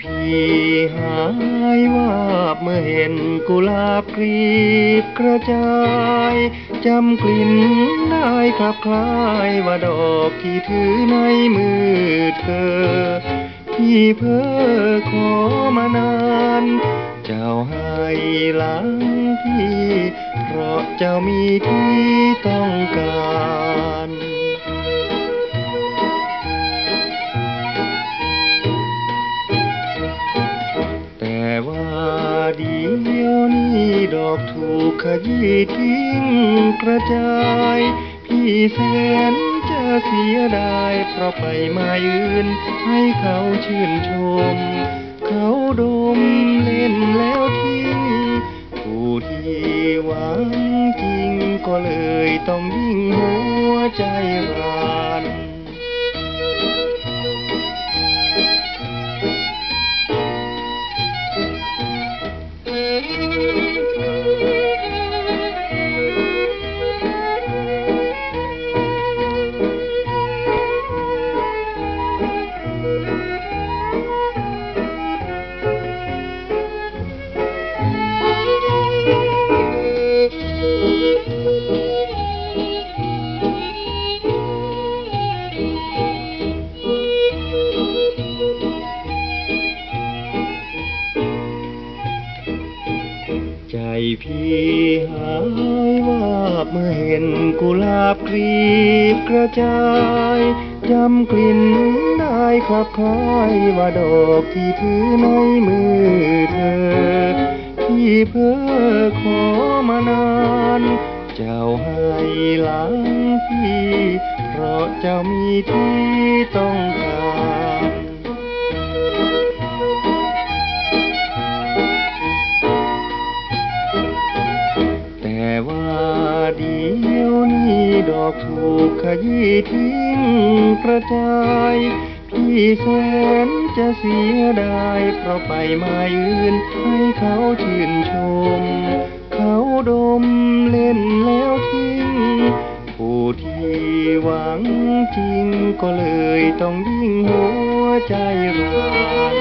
พี่หายวาบเมื่อเห็นกุหลาบกลีบกระจายจำกลิ่นได้คลับคล้ายว่าดอกที่ถือในมือเธอพี่เพ้อขอมานานเจ้าให้หลังพี่เพราะเจ้ามีที่ต้องการแต่ว่าเดี๋ยวนี้ดอกถูกขยี้ทิ้งกระจายพี่แสนจะเสียดายเพราะไปมายืนให้เขาชื่นชมเขาดมเล่นแล้วทิ้งผู้ที่หวังจริงก็เลยต้องยิ่งหัวใจร้านใจพี่หายวาบเมื่อเห็นกุหลาบกลีบกระจายจำกลิ่นได้คลับคล้ายว่าดอกที่ถือในมือเธอพี่เพ้อขอมานานเจ้าให้หลังพี่เพราะเจ้ามีที่ต้องการแต่ว่าเดี๋ยวนี้ดอกถูกขยี้ทิ้งกระจายพี่แสนจะเสียดายเพราะไปมายืนให้เขาชื่นชมเขาดมเล่นแล้วทิ้งผู้ที่หวังจริงก็เลยต้องยิ่งหัวใจร้าน